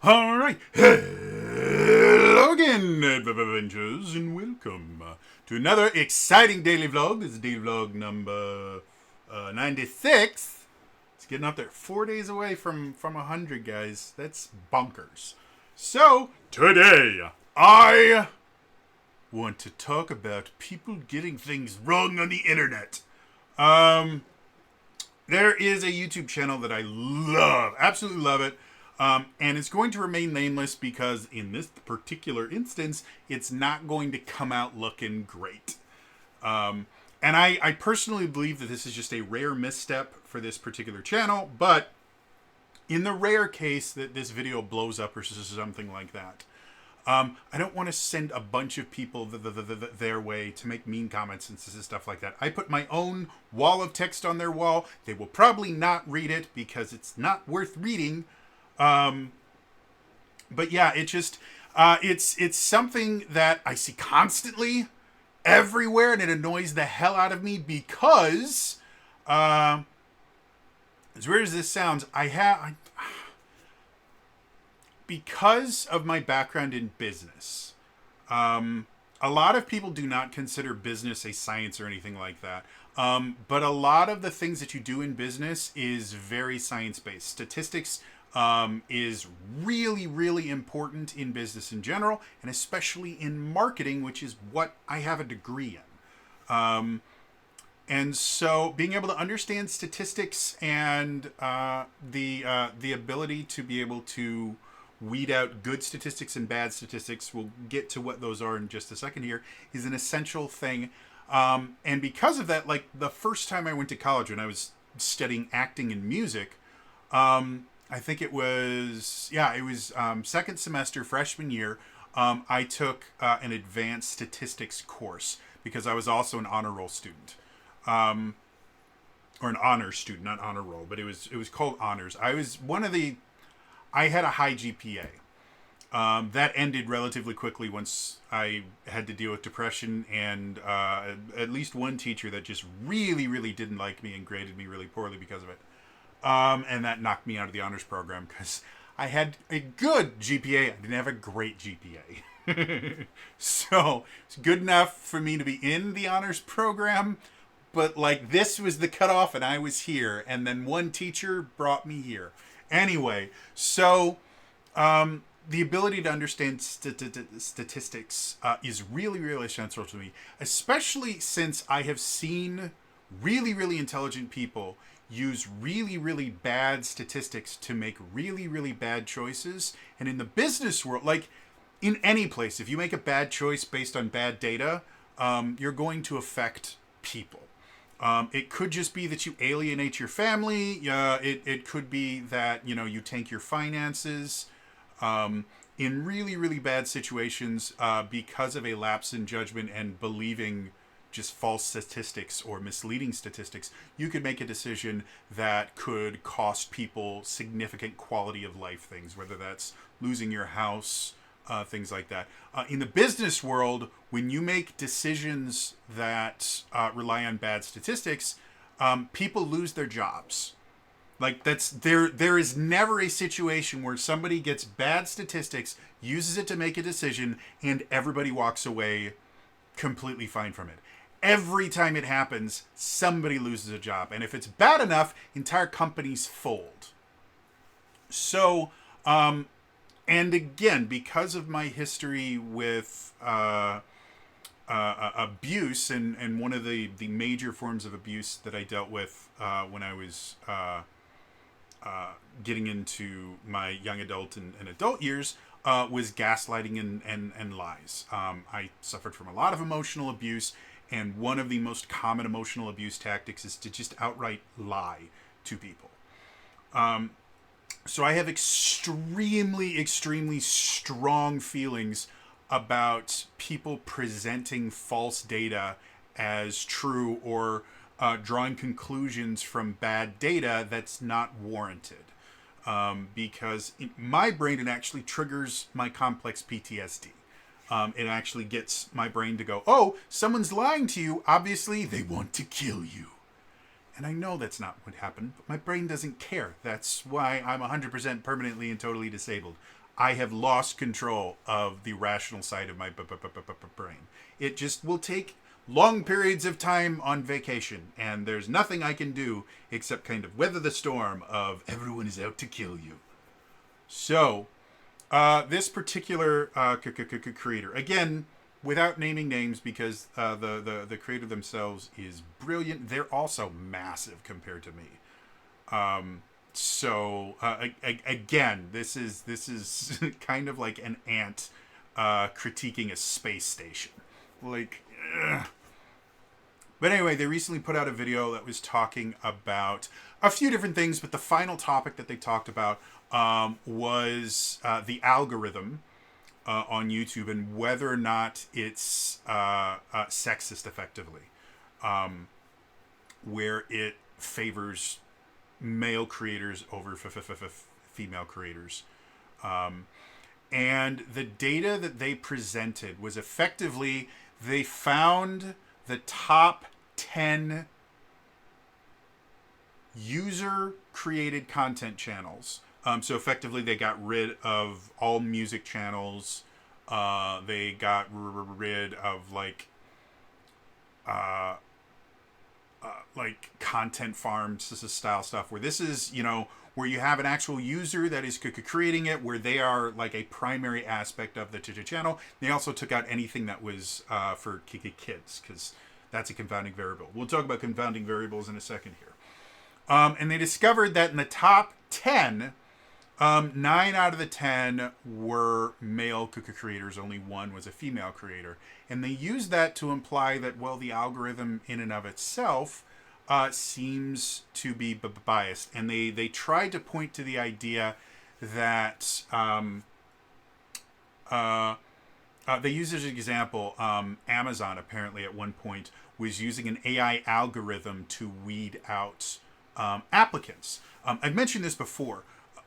Alright, hello again, Avengers, and welcome to another exciting daily vlog. This is daily vlog number 96. It's getting up there. 4 days away from 100, guys. That's bonkers. So, today, I want to talk about people getting things wrong on the internet. There is a YouTube channel that I love, absolutely love it. And it's going to remain nameless because in this particular instance, it's not going to come out looking great. And I personally believe that this is just a rare misstep for this particular channel, but in the rare case that this video blows up or something like that, I don't want to send a bunch of people their way to make mean comments and stuff like that. I put my own wall of text on their wall. They will probably not read it because it's not worth reading. But yeah, it's something that I see constantly everywhere, and it annoys the hell out of me because, as weird as this sounds, because of my background in business, a lot of people do not consider business a science or anything like that. But a lot of the things that you do in business is very science-based. Statistics is really, really important in business in general, and especially in marketing, which is what I have a degree in. And so being able to understand statistics and the ability to be able to weed out good statistics and bad statistics, we'll get to what those are in just a second here, is an essential thing. And because of that, like the first time I went to college when I was studying acting and music, I think it was second semester, freshman year, I took an advanced statistics course because I was also an honor roll student. Or an honors student, not honor roll, but it was called honors. I had a high GPA. That ended relatively quickly once I had to deal with depression and at least one teacher that just really, really didn't like me and graded me really poorly because of it. And that knocked me out of the honors program because I had a good GPA. I didn't have a great GPA. So it's good enough for me to be in the honors program, but like this was the cutoff and I was here. And then one teacher brought me here. Anyway, so the ability to understand statistics is really, really essential to me, especially since I have seen really, really intelligent people use really, really bad statistics to make really, really bad choices. And in the business world, like in any place, if you make a bad choice based on bad data, you're going to affect people. It could just be that you alienate your family. It could be that, you tank your finances. In really, really bad situations, because of a lapse in judgment and believing just false statistics or misleading statistics, you could make a decision that could cost people significant quality of life things, whether that's losing your house, things like that. In the business world, when you make decisions that rely on bad statistics, people lose their jobs. Like there is never a situation where somebody gets bad statistics, uses it to make a decision, and everybody walks away completely fine from it. Every time it happens, somebody loses a job. And if it's bad enough, entire companies fold. So, and again, because of my history with abuse, and one of the major forms of abuse that I dealt with when I was getting into my young adult and adult years was gaslighting and lies. I suffered from a lot of emotional abuse, and one of the most common emotional abuse tactics is to just outright lie to people. So I have extremely, extremely strong feelings about people presenting false data as true or drawing conclusions from bad data that's not warranted. Because in my brain, it actually triggers my complex PTSD. It actually gets my brain to go, oh, someone's lying to you. Obviously, they want to kill you. And I know that's not what happened, but my brain doesn't care. That's why I'm 100% permanently and totally disabled. I have lost control of the rational side of my brain. It just will take long periods of time on vacation, and there's nothing I can do except kind of weather the storm of everyone is out to kill you. So, this particular creator, again, without naming names, because the creator themselves is brilliant. They're also massive compared to me. So again, this is kind of like an ant critiquing a space station. Like, ugh. But anyway, they recently put out a video that was talking about a few different things, but the final topic that they talked about was the algorithm on YouTube and whether or not it's sexist effectively, where it favors male creators over female creators. And the data that they presented was effectively, they found the top 10 user-created content channels. So effectively, they got rid of all music channels. They got rid of like content farm style stuff, where this is, where you have an actual user that is creating it, where they are like a primary aspect of the channel. They also took out anything that was for kids, because that's a confounding variable. We'll talk about confounding variables in a second here. And they discovered that in the top 10, 9 out of the 10 were male creators. Only 1 was a female creator. And they used that to imply that, well, the algorithm in and of itself seems to be biased. And they tried to point to the idea that they used as an example, Amazon apparently at one point was using an AI algorithm to weed out applicants. I've mentioned this before,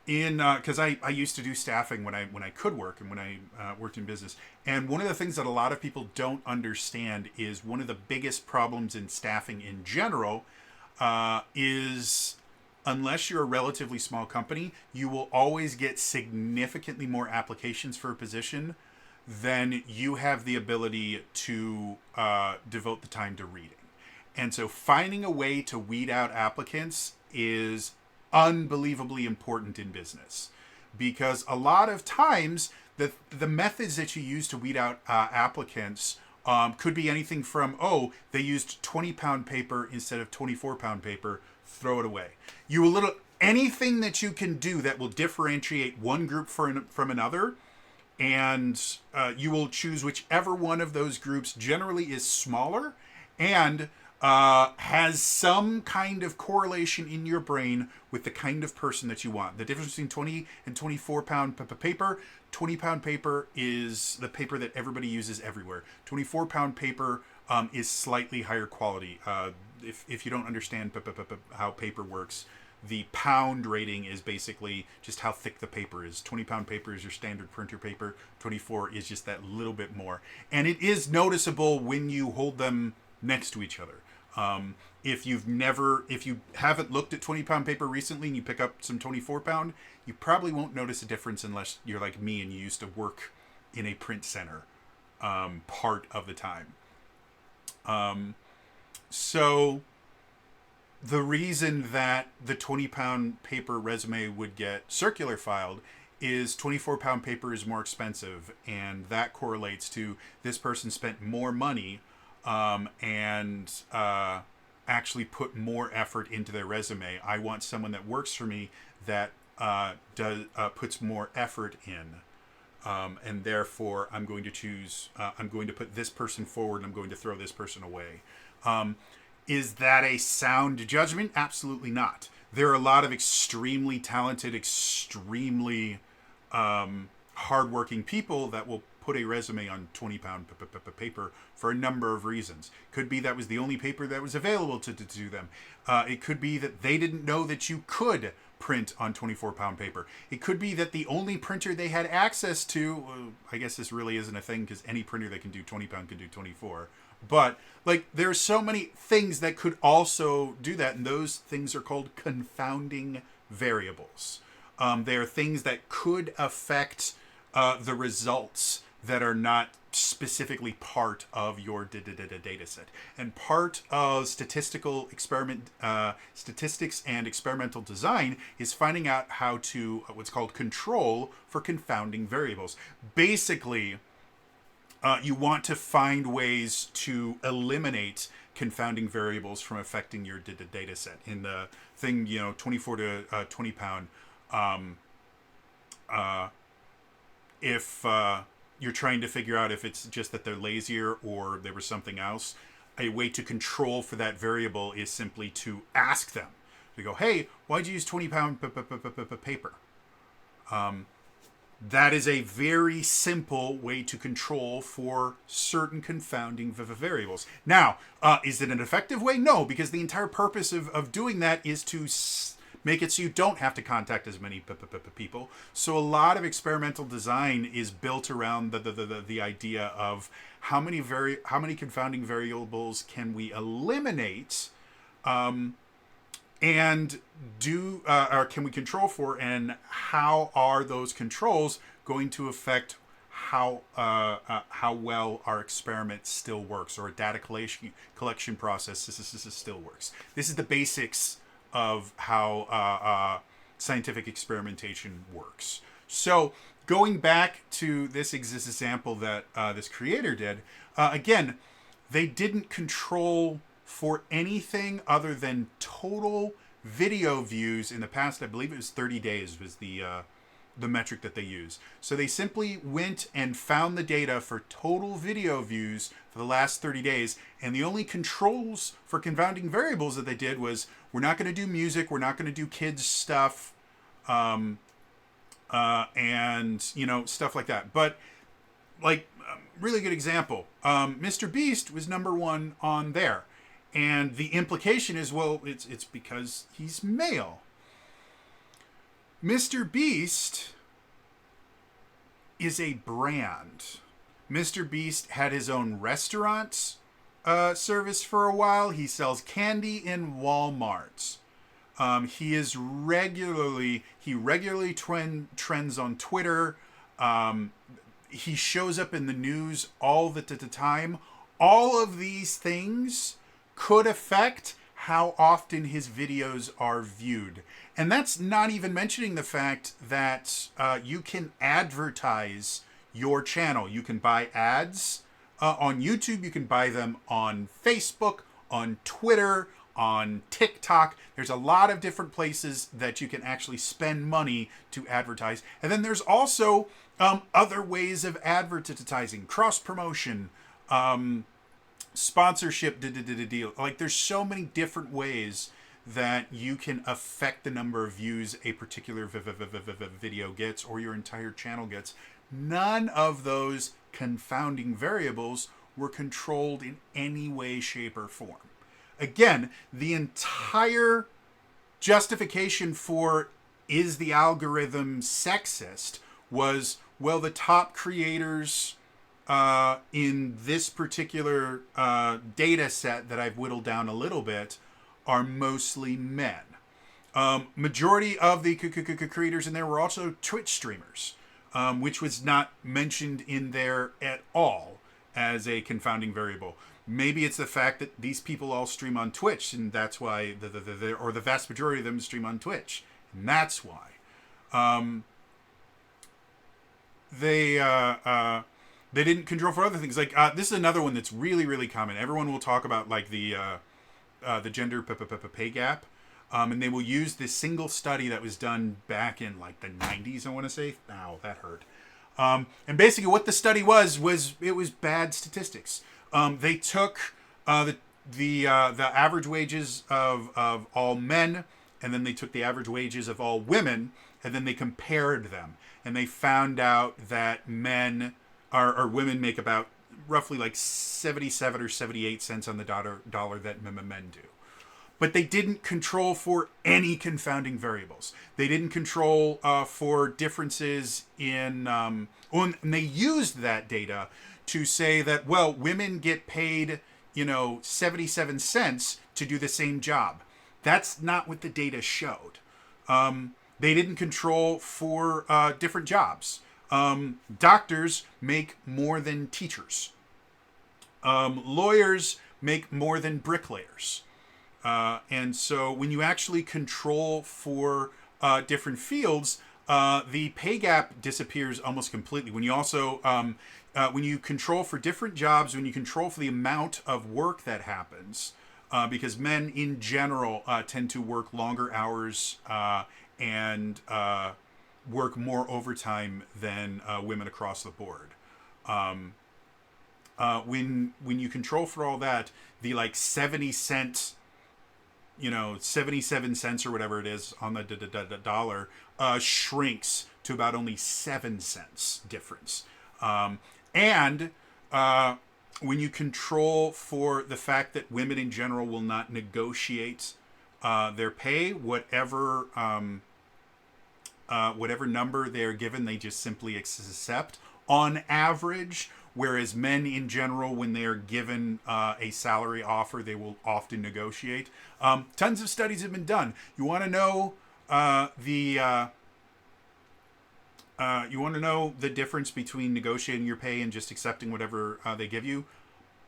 because I used to do staffing when I could work and when I worked in business. And one of the things that a lot of people don't understand is one of the biggest problems in staffing in general is, unless you're a relatively small company, you will always get significantly more applications for a position than you have the ability to devote the time to reading. And so finding a way to weed out applicants is unbelievably important in business, because a lot of times the methods that you use to weed out applicants could be anything from, they used 20-pound paper instead of 24-pound paper, throw it away. Anything that you can do that will differentiate one group from another, and you will choose whichever one of those groups generally is smaller and has some kind of correlation in your brain with the kind of person that you want. The difference between 20 and 24-pound paper, 20-pound paper is the paper that everybody uses everywhere. 24-pound paper is slightly higher quality. If you don't understand how paper works, the pound rating is basically just how thick the paper is. 20-pound paper is your standard printer paper. 24 is just that little bit more. And it is noticeable when you hold them next to each other. If you haven't looked at 20-pound paper recently and you pick up some 24-pound, you probably won't notice a difference unless you're like me and you used to work in a print center part of the time. So the reason that the 20-pound paper resume would get circular filed is 24-pound paper is more expensive, and that correlates to this person spent more money and actually put more effort into their resume. I want someone that works for me that puts more effort in, and therefore I'm going to put this person forward and I'm going to throw this person away. Is that a sound judgment? Absolutely not. There are a lot of extremely talented, extremely hardworking people that will put a resume on 20-pound paper for a number of reasons. Could be that was the only paper that was available to them. It could be that they didn't know that you could print on 24-pound paper. It could be that the only printer they had access to, I guess this really isn't a thing because any printer that can do 20-pound can do 24. But there are so many things that could also do that, and those things are called confounding variables. They are things that could affect the results that are not specifically part of your data set. And part of statistics and experimental design is finding out how to what's called control for confounding variables. Basically, you want to find ways to eliminate confounding variables from affecting your data set. In the thing, 24 to 20 pound, if you're trying to figure out if it's just that they're lazier or there was something else, a way to control for that variable is simply to ask them. To go, hey, why'd you use 20-pound paper? That is a very simple way to control for certain confounding variables. Now, is it an effective way? No, because the entire purpose of doing that is to make it so you don't have to contact as many people. So a lot of experimental design is built around the idea of how many confounding variables can we eliminate, and or can we control for, and how are those controls going to affect how well our experiment still works, or a data collection process still works. This is the basics of how scientific experimentation works. So going back to this example that this creator did, again, they didn't control for anything other than total video views in the past. I believe it was 30 days was the metric that they used. So they simply went and found the data for total video views for the last 30 days. And the only controls for confounding variables that they did was, we're not going to do music, we're not going to do kids stuff, and stuff like that. But really good example, Mr. Beast was #1 on there. And the implication is, well, it's because he's male. Mr. Beast is a brand. Mr. Beast had his own restaurant service for a while. He sells candy in Walmart. He regularly trends on Twitter. He shows up in the news all the time. All of these things could affect how often his videos are viewed. And that's not even mentioning the fact that you can advertise your channel. You can buy ads on YouTube. You can buy them on Facebook, on Twitter, on TikTok. There's a lot of different places that you can actually spend money to advertise. And then there's also other ways of advertising, cross-promotion, sponsorship deal. Like, there's so many different ways that you can affect the number of views a particular video gets, or your entire channel gets. None of those confounding variables were controlled in any way, shape, or form. Again, the entire justification for, is the algorithm sexist, was, well, the top creators in this particular data set that I've whittled down a little bit are mostly men. Majority of the creators in there were also Twitch streamers, which was not mentioned in there at all as a confounding variable. Maybe it's the fact that these people all stream on Twitch, and that's why the vast majority of them stream on Twitch, and that's why. They didn't control for other things. Like, this is another one that's really, really common. Everyone will talk about, like, the gender pay gap. And they will use this single study that was done back in, like, the 90s, I want to say. Ow, that hurt. And basically what the study was it was bad statistics. They took the average wages of all men, and then they took the average wages of all women, and then they compared them. And they found out that men or women make about roughly like 77 or 78 cents on the dollar that men do. But they didn't control for any confounding variables. They didn't control for differences in... and they used that data to say that, well, women get paid, 77 cents to do the same job. That's not what the data showed. They didn't control for different jobs. Doctors make more than teachers. Lawyers make more than bricklayers. And so when you actually control for different fields, the pay gap disappears almost completely. When you also when you control for different jobs, when you control for the amount of work that happens, because men in general tend to work longer hours and work more overtime than women across the board. When you control for all that, the like 70 cent, 77 cents or whatever it is on the dollar shrinks to about only 7 cents difference. And when you control for the fact that women in general will not negotiate their pay, whatever number they're given, they just simply accept on average. Whereas men in general, when they are given a salary offer, they will often negotiate. Tons of studies have been done. You want to know the difference between negotiating your pay and just accepting whatever they give you?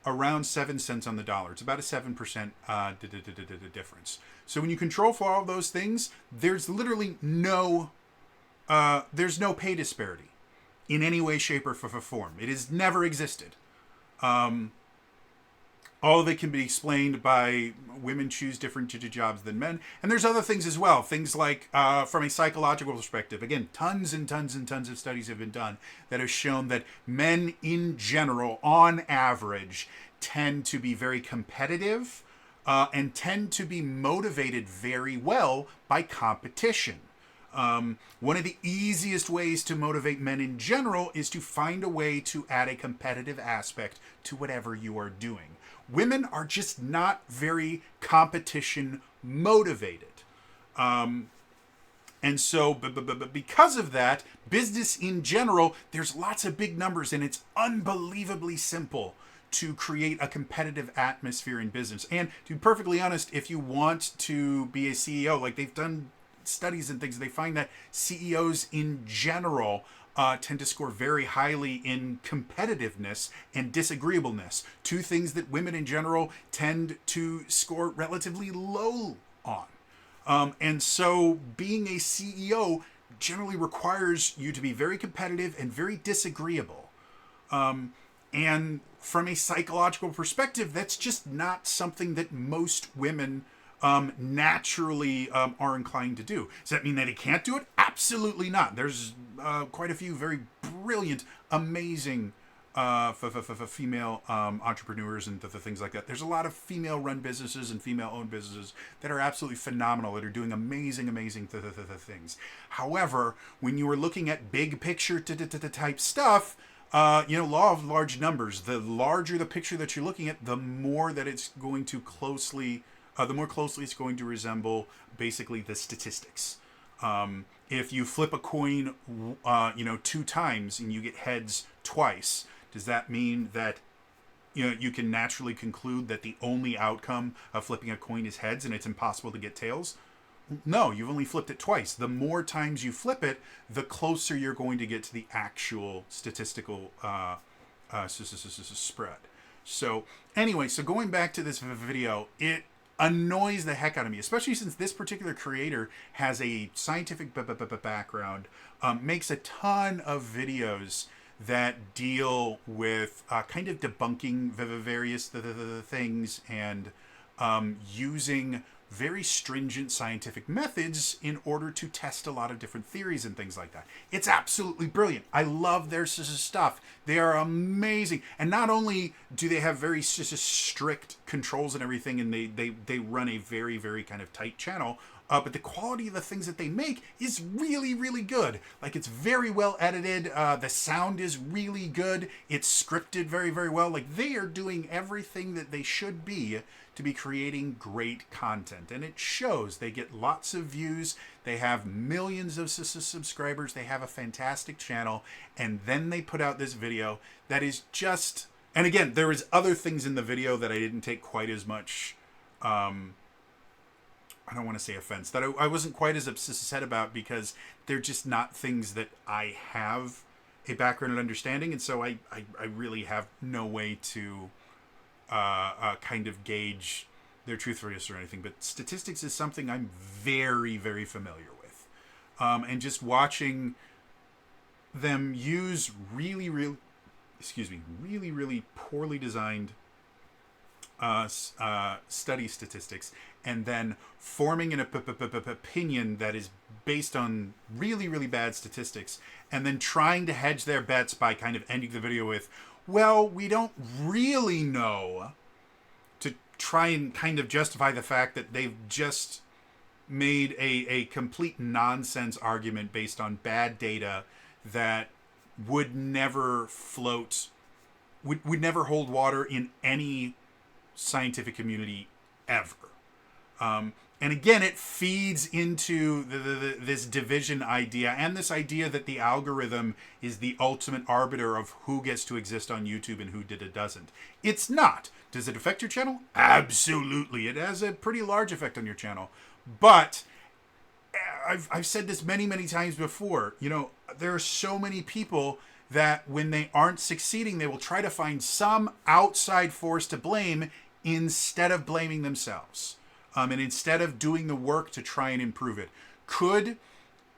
Around 7 cents on the dollar. It's about a 7% difference. So when you control for all those things, there's literally no pay disparity in any way, shape, or form. It has never existed. All of it can be explained by women choose different jobs than men. And there's other things as well. Things like, from a psychological perspective, again, tons and tons and tons of studies have been done that have shown that men in general, on average, tend to be very competitive and tend to be motivated very well by competition. One of the easiest ways to motivate men in general is to find a way to add a competitive aspect to whatever you are doing. Women are just not very competition motivated. And so, because of that, business in general, there's lots of big numbers and it's unbelievably simple to create a competitive atmosphere in business. And to be perfectly honest, if you want to be a CEO, like they've done studies and things, they find that CEOs in general tend to score very highly in competitiveness and disagreeableness, two things that women in general tend to score relatively low on. And so being a CEO generally requires you to be very competitive and very disagreeable. And from a psychological perspective, that's just not something that most women naturally are inclined to do. Does that mean that he can't do it? Absolutely not. There's quite a few very brilliant, amazing female entrepreneurs and things like that. There's a lot of female-run businesses and female-owned businesses that are absolutely phenomenal, that are doing amazing things. However, when you are looking at big picture type stuff, law of large numbers, the larger the picture that you're looking at, the more that it's going to closely the more closely it's going to resemble basically the statistics. If you flip a coin, 2 times and you get heads twice, does that mean that you can naturally conclude that the only outcome of flipping a coin is heads and it's impossible to get tails? No, you've only flipped it twice. The more times you flip it, the closer you're going to get to the actual statistical spread. So anyway, so going back to this video, it annoys the heck out of me, especially since this particular creator has a scientific background, makes a ton of videos that deal with kind of debunking various things and using very stringent scientific methods in order to test a lot of different theories and things like that. It's absolutely brilliant. I love their stuff. They are amazing. And not only do they have very strict controls and everything, and they run a very, very kind of tight channel, but the quality of the things that they make is really, really good. Like, it's very well edited. The sound is really good. It's scripted very, very well. Like, they are doing everything that they should be to be creating great content. And it shows. They get lots of views. They have millions of subscribers. They have a fantastic channel. And then they put out this video that is just... And again, there was other things in the video that I didn't take quite as much... I don't want to say offense, that I wasn't quite as upset about, because they're just not things that I have a background and understanding, and so I really have no way to kind of gauge their truthfulness or anything. But statistics is something I'm very, very familiar with. And just watching them use really, really, really, really poorly designed study statistics, and then forming an opinion that is based on really, really bad statistics, and then trying to hedge their bets by kind of ending the video with, well, we don't really know, to try and kind of justify the fact that they've just made a complete nonsense argument based on bad data that would never float, would never hold water in any scientific community ever. And again, it feeds into this division idea, and this idea that the algorithm is the ultimate arbiter of who gets to exist on YouTube and who doesn't. It's not. Does it affect your channel? Absolutely. It has a pretty large effect on your channel. But I've said this many, many times before. You know, there are so many people that when they aren't succeeding, they will try to find some outside force to blame instead of blaming themselves. And instead of doing the work to try and improve it. Could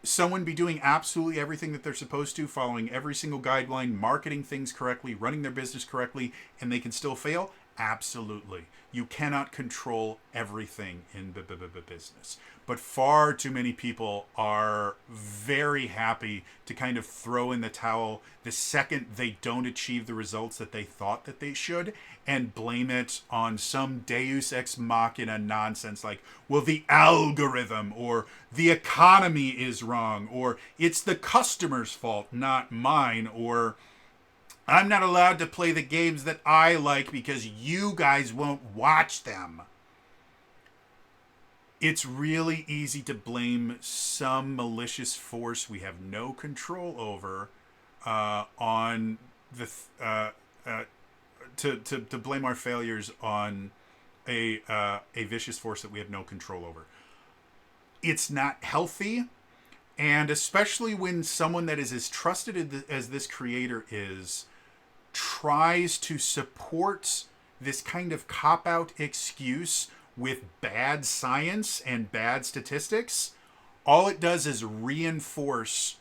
someone be doing absolutely everything that they're supposed to, following every single guideline, marketing things correctly, running their business correctly, and they can still fail? Absolutely. You cannot control everything in business. But far too many people are very happy to kind of throw in the towel the second they don't achieve the results that they thought that they should, and blame it on some deus ex machina nonsense like, well, the algorithm, or the economy is wrong, or it's the customer's fault, not mine, or I'm not allowed to play the games that I like because you guys won't watch them. It's really easy to blame some malicious force we have no control over on the to blame our failures on a vicious force that we have no control over. It's not healthy, and especially when someone that is as trusted as this creator is tries to support this kind of cop-out excuse with bad science and bad statistics, all it does is reinforce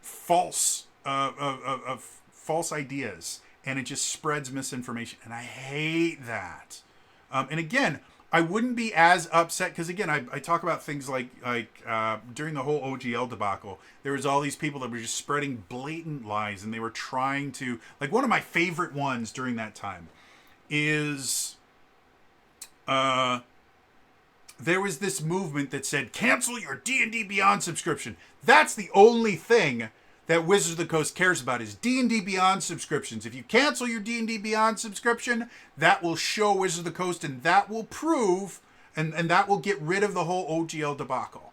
false ideas, and it just spreads misinformation, and I hate that. And again, I wouldn't be as upset, because again, I talk about things like during the whole OGL debacle, there was all these people that were just spreading blatant lies, and they were trying to, like, one of my favorite ones during that time is there was this movement that said, cancel your D&D Beyond subscription. That's the only thing that Wizards of the Coast cares about, is D&D Beyond subscriptions. If you cancel your D&D Beyond subscription, that will show Wizards of the Coast, and that will prove, and that will get rid of the whole OGL debacle.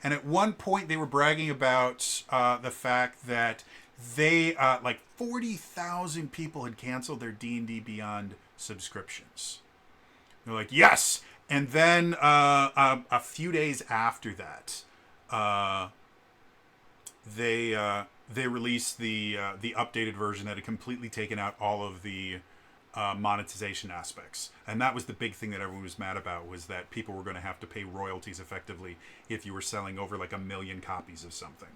And at one point, they were bragging about the fact that they, like 40,000 people had canceled their D&D Beyond subscriptions. They're like, yes! And then a few days after that, they released the updated version that had completely taken out all of the monetization aspects. And that was the big thing that everyone was mad about, was that people were going to have to pay royalties effectively if you were selling over like 1 million copies of something.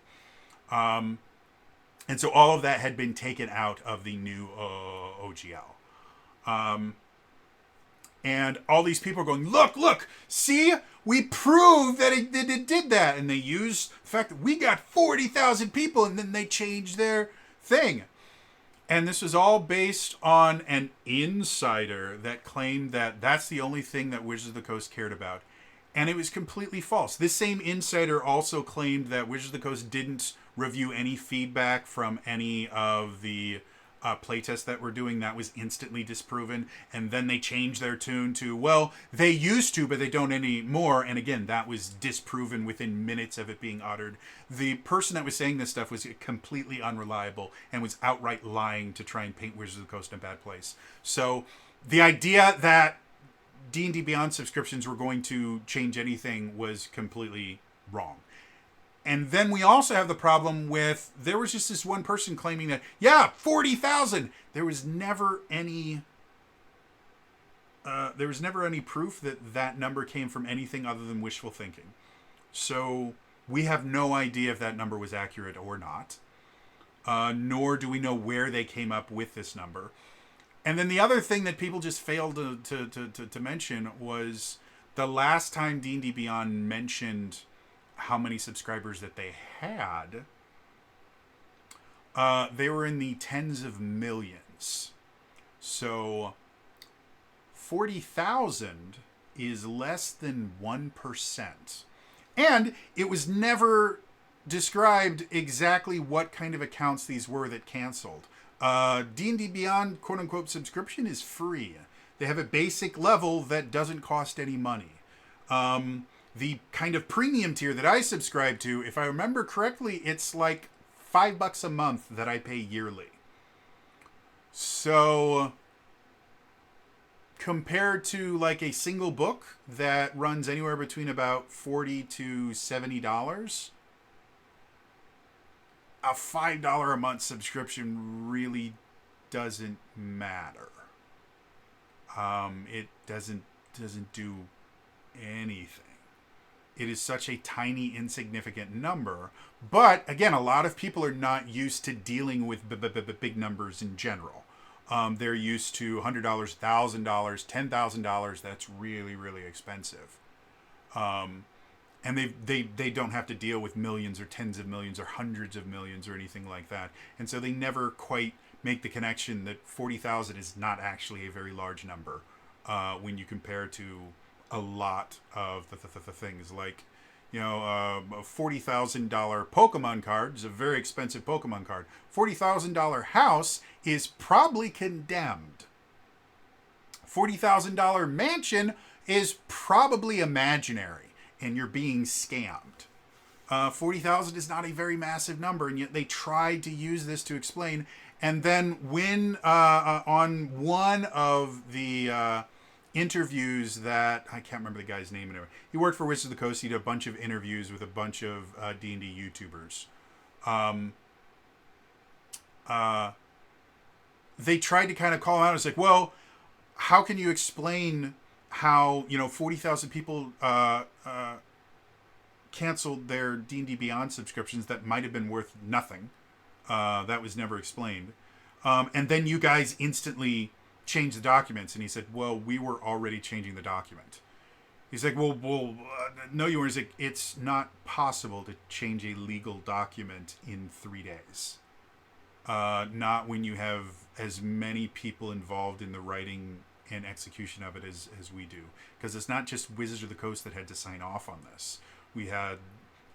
And so all of that had been taken out of the new OGL. And all these people are going, look, see, we proved that it did that. And they used the fact that we got 40,000 people, and then they changed their thing. And this was all based on an insider that claimed that that's the only thing that Wizards of the Coast cared about. And it was completely false. This same insider also claimed that Wizards of the Coast didn't review any feedback from any of the playtests that we're doing. That was instantly disproven. And then they changed their tune to, well, they used to, but they don't anymore. And again, that was disproven within minutes of it being uttered. The person that was saying this stuff was completely unreliable and was outright lying to try and paint Wizards of the Coast in a bad place. So the idea that D&D Beyond subscriptions were going to change anything was completely wrong. And then we also have the problem with, there was just this one person claiming that, yeah, 40,000. There was never any proof that that number came from anything other than wishful thinking. So we have no idea if that number was accurate or not. Nor do we know where they came up with this number. And then the other thing that people just failed to mention was the last time D&D Beyond mentioned how many subscribers that they had, they were in the tens of millions. So 40,000 is less than 1%. And it was never described exactly what kind of accounts these were that canceled. D&D Beyond, quote-unquote, subscription is free. They have a basic level that doesn't cost any money. The kind of premium tier that I subscribe to, if I remember correctly, it's like $5 a month that I pay yearly. So compared to like a single book that runs anywhere between about $40 to $70, a $5 a month subscription really doesn't matter. It doesn't do anything. It is such a tiny, insignificant number. But again, a lot of people are not used to dealing with big numbers in general. They're used to $100, $1,000, $10,000. That's really, really expensive. And they don't have to deal with millions or tens of millions or hundreds of millions or anything like that. And so they never quite make the connection that 40,000 is not actually a very large number when you compare to a lot of the things like, you know, a $40,000 Pokemon card is a very expensive Pokemon card. $40,000 house is probably condemned. $40,000 mansion is probably imaginary, and you're being scammed. 40,000 is not a very massive number, and yet they tried to use this to explain. And then when on one of the interviews that, I can't remember the guy's name anymore. He worked for Wizards of the Coast. He did a bunch of interviews with a bunch of D&D YouTubers. They tried to kind of call out. It's like, well, how can you explain how, you know, 40,000 people canceled their D&D Beyond subscriptions that might have been worth nothing? That was never explained. And then you guys instantly changed the documents. And he said, well, we were already changing the document. He's like, well, no, you weren't. He's like, it's not possible to change a legal document in 3 days. Not when you have as many people involved in the writing and execution of it as we do. Because it's not just Wizards of the Coast that had to sign off on this. We had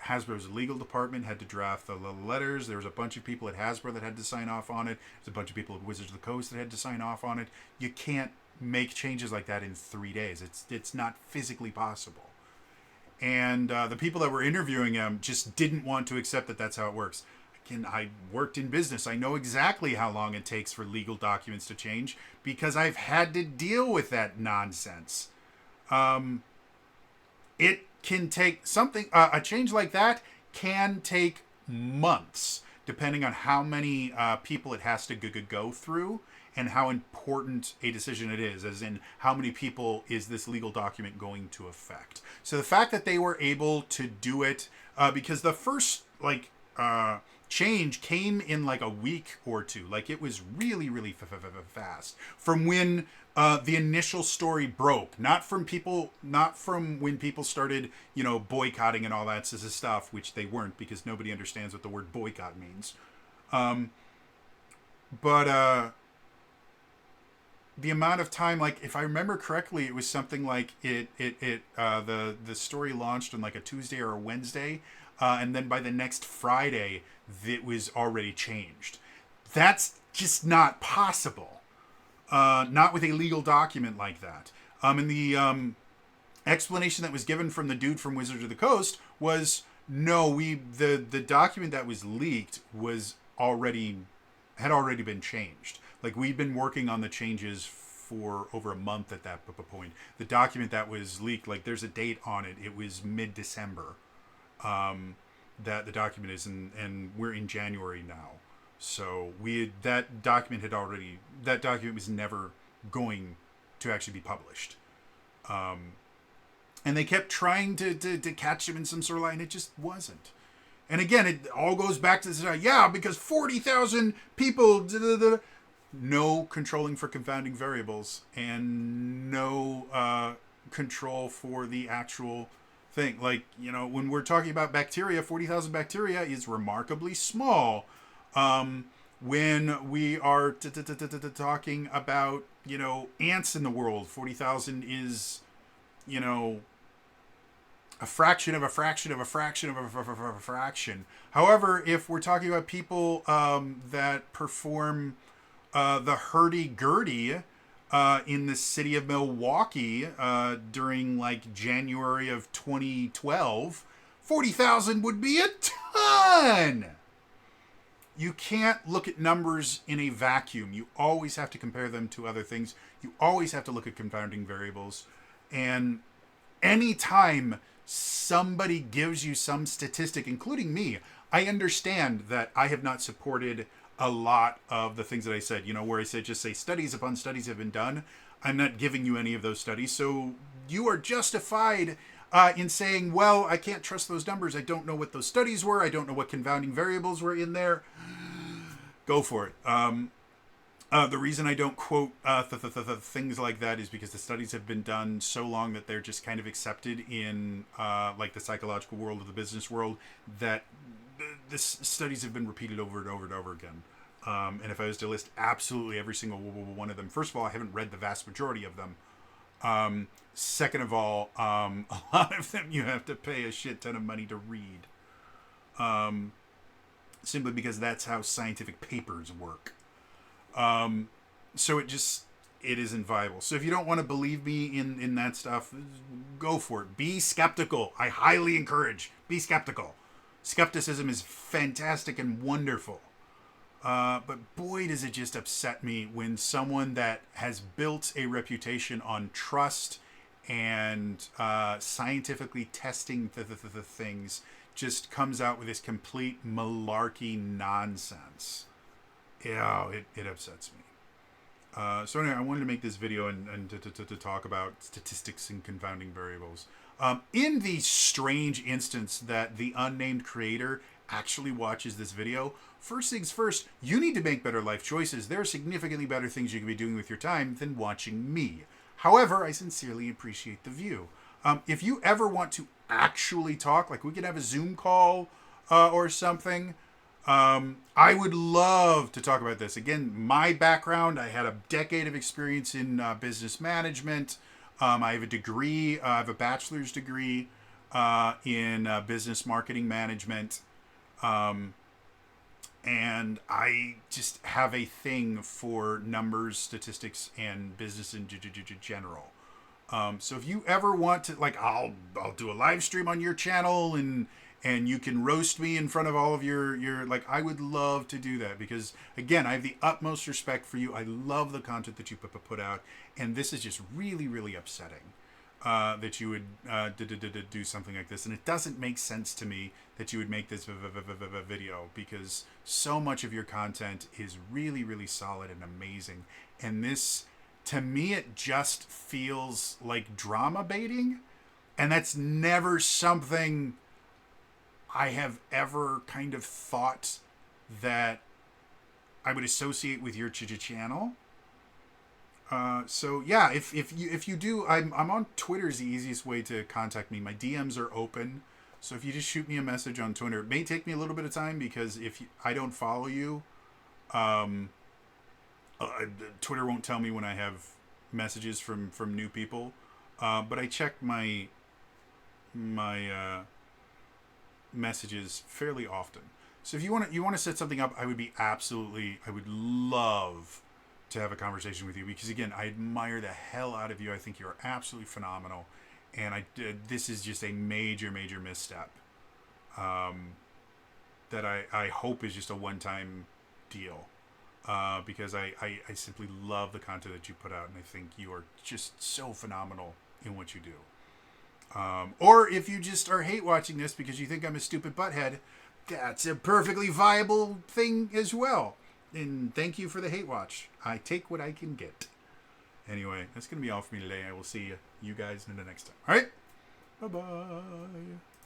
Hasbro's legal department had to draft the letters. There was a bunch of people at Hasbro that had to sign off on it. There's a bunch of people at Wizards of the Coast that had to sign off on it. You can't make changes like that in 3 days. It's not physically possible. And the people that were interviewing him just didn't want to accept that that's how it works. Again, I worked in business. I know exactly how long it takes for legal documents to change because I've had to deal with that nonsense. It can take something, a change like that can take months, depending on how many people it has to go through and how important a decision it is, as in how many people is this legal document going to affect. So the fact that they were able to do it, because the first change came in like a week or two, like it was really, really fast from when the initial story broke, not from when people started, you know, boycotting and all that stuff, which they weren't because nobody understands what the word boycott means. But the amount of time, like if I remember correctly, it was something like the story launched on like a Tuesday or a Wednesday, and then by the next Friday, it was already changed. That's just not possible. Not with a legal document like that. And the explanation that was given from the dude from Wizards of the Coast was, no, the document that was leaked had already been changed. Like, we'd been working on the changes for over a month at that point. The document that was leaked, like, there's a date on it. It was mid-December. that the document is, and we're in January now. So that document was never going to actually be published. And they kept trying to catch him in some sort of line. It just wasn't. And again, it all goes back to this, because 40,000 people, no controlling for confounding variables, and no control for the actual thing. Like, when we're talking about bacteria, 40,000 bacteria is remarkably small. When we are talking about, ants in the world, 40,000 is, a fraction of a fraction of a fraction of a fraction. However, if we're talking about people that perform the hurdy-gurdy in the city of Milwaukee during like January of 2012, 40,000 would be a ton. You can't look at numbers in a vacuum. You always have to compare them to other things. You always have to look at confounding variables. And anytime somebody gives you some statistic, including me, I understand that I have not supported a lot of the things that I said, where I said, just say studies upon studies have been done. I'm not giving you any of those studies. So you are justified in saying, well, I can't trust those numbers. I don't know what those studies were. I don't know what confounding variables were in there. Go for it. The reason I don't quote things like that is because the studies have been done so long that they're just kind of accepted in like the psychological world or the business world, that the studies have been repeated over and over and over again. And if I was to list absolutely every single one of them, first of all, I haven't read the vast majority of them. Second of all, a lot of them you have to pay a shit ton of money to read. Simply because that's how scientific papers work. So it isn't viable. So if you don't want to believe me in that stuff, go for it. Be skeptical. I highly encourage. Be skeptical. Skepticism is fantastic and wonderful. But boy, does it just upset me when someone that has built a reputation on trust and scientifically testing the things just comes out with this complete malarkey nonsense. Yeah, it upsets me. So anyway, I wanted to make this video and to talk about statistics and confounding variables. In the strange instance that the unnamed creator actually watches this video, first things first, you need to make better life choices. There are significantly better things you can be doing with your time than watching me. However, I sincerely appreciate the view. If you ever want to actually talk, like we could have a Zoom call or something, I would love to talk about this. Again, my background, I had a decade of experience in business management. I have a degree, I have a bachelor's degree in business marketing management. And I just have a thing for numbers, statistics, and business in general. So if you ever want to, like, I'll do a live stream on your channel and you can roast me in front of all of your like, I would love to do that because, again, I have the utmost respect for you. I love the content that you put out, and this is just really, really upsetting that you would do something like this. And it doesn't make sense to me that you would make this video because so much of your content is really, really solid and amazing. And this, to me, it just feels like drama baiting, and that's never something I have ever kind of thought that I would associate with your channel. So yeah, if you do, I'm on Twitter is the easiest way to contact me. My DMs are open, so if you just shoot me a message on Twitter, it may take me a little bit of time because I don't follow you, Twitter won't tell me when I have messages from new people, but I check my messages fairly often. So if you want to set something up, I would love to have a conversation with you because, again, I admire the hell out of you. I think you're absolutely phenomenal, and this is just a major misstep that I hope is just a one-time deal because I simply love the content that you put out, and I think you are just so phenomenal in what you do. Or if you just are hate watching this because you think I'm a stupid butthead, that's a perfectly viable thing as well. And thank you for the hate watch. I take what I can get. Anyway, that's going to be all for me today. I will see you guys in the next time. All right? Bye-bye.